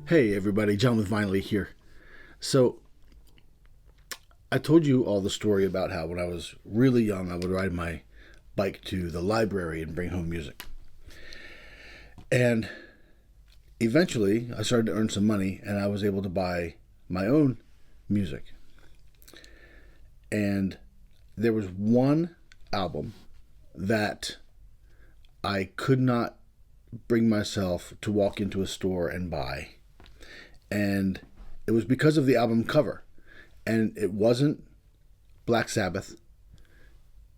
Hey everybody, John with Vynyly here. So, I told you all the story about how when I was really young I would ride my bike to the library and bring home music. And eventually I started to earn some money and I was able to buy my own music. And there was one album that I could not bring myself to walk into a store and buy. And it was because of the album cover. And it wasn't Black Sabbath.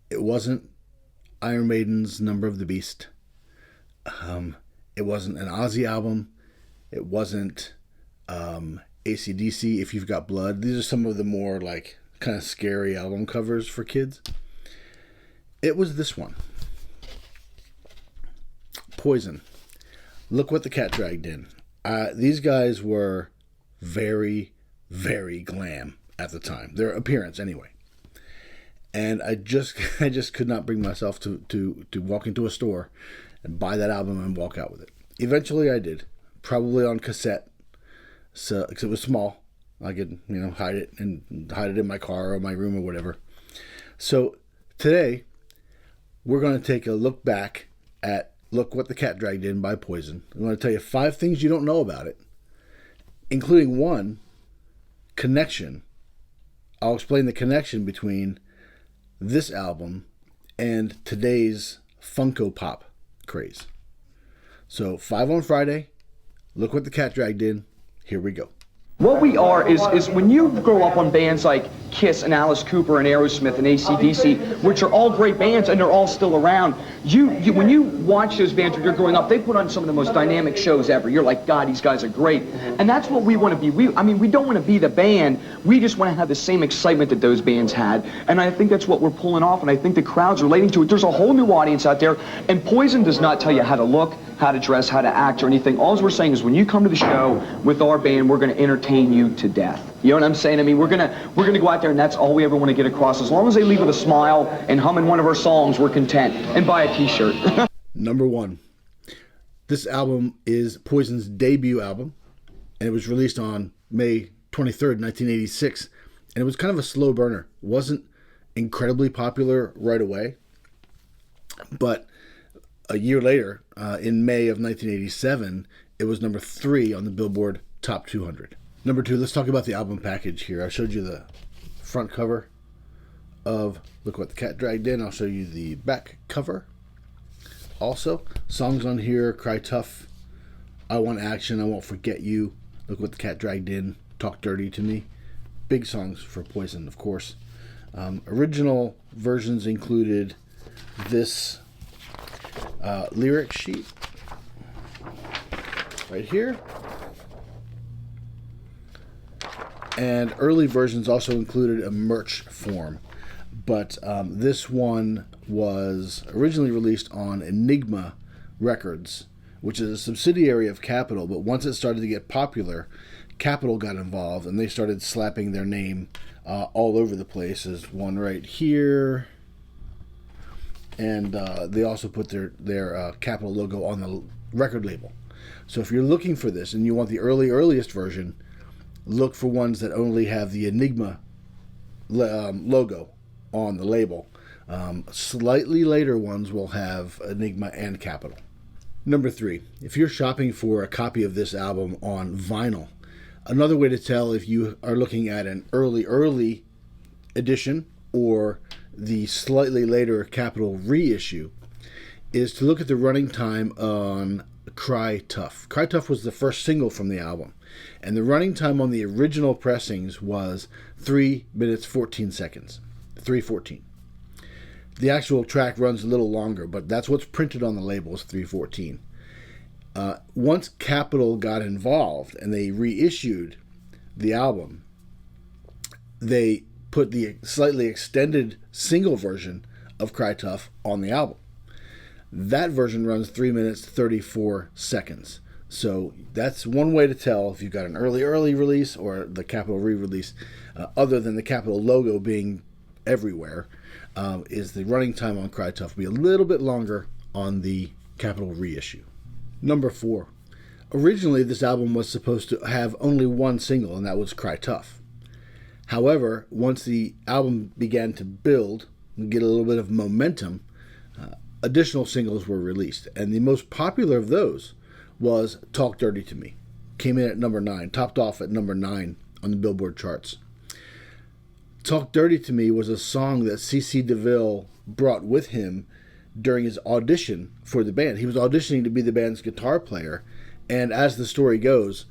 It wasn't Iron Maiden's Number of the Beast. It wasn't an Ozzy album. It wasn't AC/DC, If You've Got Blood. These are some of the more like kind of scary album covers for kids. It was this one. Poison. Look What the Cat Dragged In. These guys were very, very glam at the time. Their appearance, anyway. And I just could not bring myself to walk into a store and buy that album and walk out with it. Eventually, I did, probably on cassette. So, because it was small, I could hide it in my car or my room or whatever. So today, we're going to take a look back at Look What the Cat Dragged In by Poison. I'm going to tell you 5 things you don't know about it, including one connection. I'll explain the connection between this album and today's Funko Pop craze. So 5 on Friday, Look What the Cat Dragged In. Here we go. What we are is when you grow up on bands like Kiss and Alice Cooper and Aerosmith and AC/DC, which are all great bands and they're all still around, you when you watch those bands when you're growing up, they put on some of the most dynamic shows ever. You're like, God, these guys are great. And that's what we want to be. We don't want to be the band. We just want to have the same excitement that those bands had. And I think that's what we're pulling off, and I think the crowd's relating to it. There's a whole new audience out there, and Poison does not tell you how to look, how to dress, how to act, or anything. All we're saying is when you come to the show with our band, we're going to entertain you to death. You know what I'm saying? I mean, we're gonna go out there, and that's all we ever want to get across. As long as they leave with a smile and humming one of our songs, we're content. And buy a T-shirt. Number 1. This album is Poison's debut album, and it was released on May 23rd, 1986. And it was kind of a slow burner. It wasn't incredibly popular right away, but a year later, in May of 1987, it was number 3 on the Billboard Top 200. Number 2, let's talk about the album package here. I showed you the front cover of Look What the Cat Dragged In. I'll show you the back cover. Also, songs on here: Cry Tough, I Want Action, I Won't Forget You, Look What the Cat Dragged In, Talk Dirty to Me. Big songs for Poison, of course. Original versions included this lyric sheet right here. And early versions also included a merch form. But this one was originally released on Enigma Records, which is a subsidiary of Capitol. But once it started to get popular, Capitol got involved and they started slapping their name all over the place. There's one right here. And they also put their Capitol logo on the record label. So if you're looking for this and you want the earliest version, look for ones that only have the Enigma logo on the label. Slightly later ones will have Enigma and Capitol. Number 3, if you're shopping for a copy of this album on vinyl, another way to tell if you are looking at an early edition or the slightly later Capitol reissue is to look at the running time on Cry Tough. Cry Tough was the first single from the album, and the running time on the original pressings was 3 minutes 14 seconds. 3:14. The actual track runs a little longer, but that's what's printed on the label is 3:14. Once Capitol got involved and they reissued the album, they put the slightly extended single version of Cry Tough on the album. That version runs 3 minutes 34 seconds. So that's one way to tell if you've got an early release or the Capitol re-release, other than the Capitol logo being everywhere, is the running time on Cry Tough will be a little bit longer on the Capitol reissue. Number 4, Originally, this album was supposed to have only one single, and that was Cry Tough. However, once the album began to build and get a little bit of momentum, additional singles were released. And the most popular of those was Talk Dirty to Me. Came in at number 9, topped off at number 9 on the Billboard charts. Talk Dirty to Me was a song that C.C. DeVille brought with him during his audition for the band. He was auditioning to be the band's guitar player, and as the story goes,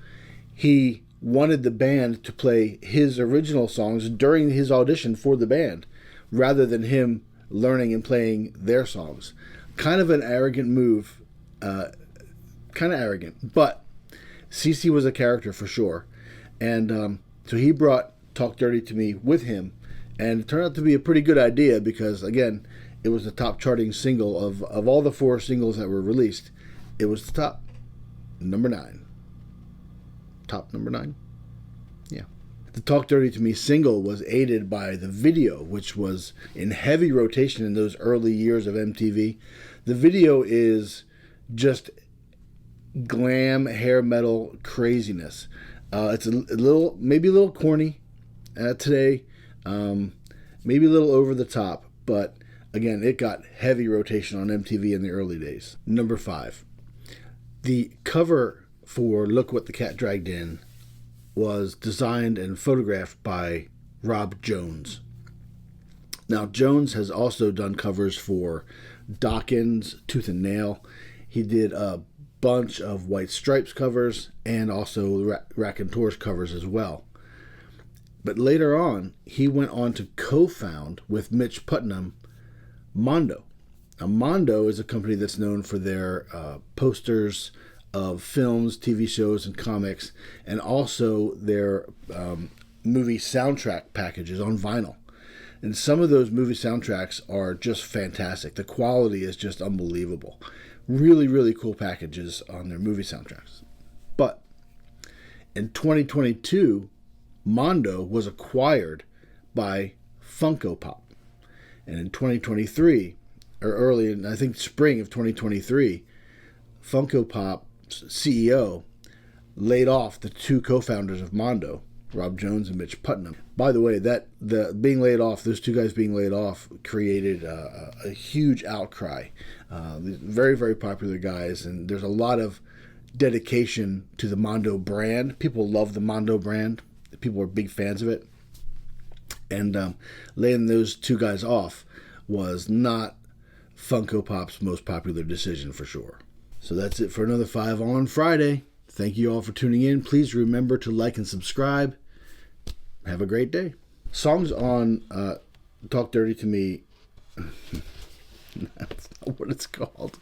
he wanted the band to play his original songs during his audition for the band, rather than him learning and playing their songs. Kind of an arrogant move, kind of arrogant, but CC was a character for sure, and so he brought Talk Dirty to Me with him, and it turned out to be a pretty good idea because, again, it was the top charting single of all the 4 singles that were released. It was the top, number 9. Top number 9? Yeah. The Talk Dirty to Me single was aided by the video, which was in heavy rotation in those early years of MTV. The video is just glam hair metal craziness. It's a little, maybe a little corny today, maybe a little over the top, but again, it got heavy rotation on MTV in the early days. Number 5. The cover for Look What the Cat Dragged In was designed and photographed by Rob Jones. Now, Jones has also done covers for Dawkins, Tooth and Nail. He did a bunch of White Stripes covers and also Raconteurs covers as well. But later on, he went on to co-found with Mitch Putnam Mondo. Now, Mondo is a company that's known for their posters of films, TV shows, and comics, and also their movie soundtrack packages on vinyl. And some of those movie soundtracks are just fantastic. The quality is just unbelievable. Really, really cool packages on their movie soundtracks. But in 2022, Mondo was acquired by Funko Pop. And in 2023, or early in, I think, spring of 2023, Funko Pop's CEO laid off the 2 co-founders of Mondo, Rob Jones and Mitch Putnam. By the way, those 2 guys being laid off created a huge outcry. Very, very popular guys, and there's a lot of dedication to the Mondo brand. People love the Mondo brand. People are big fans of it. And laying those 2 guys off was not Funko Pop's most popular decision for sure. So that's it for another 5 on Friday. Thank you all for tuning in. Please remember to like and subscribe. Have a great day. Songs on Talk Dirty to Me. That's not what it's called.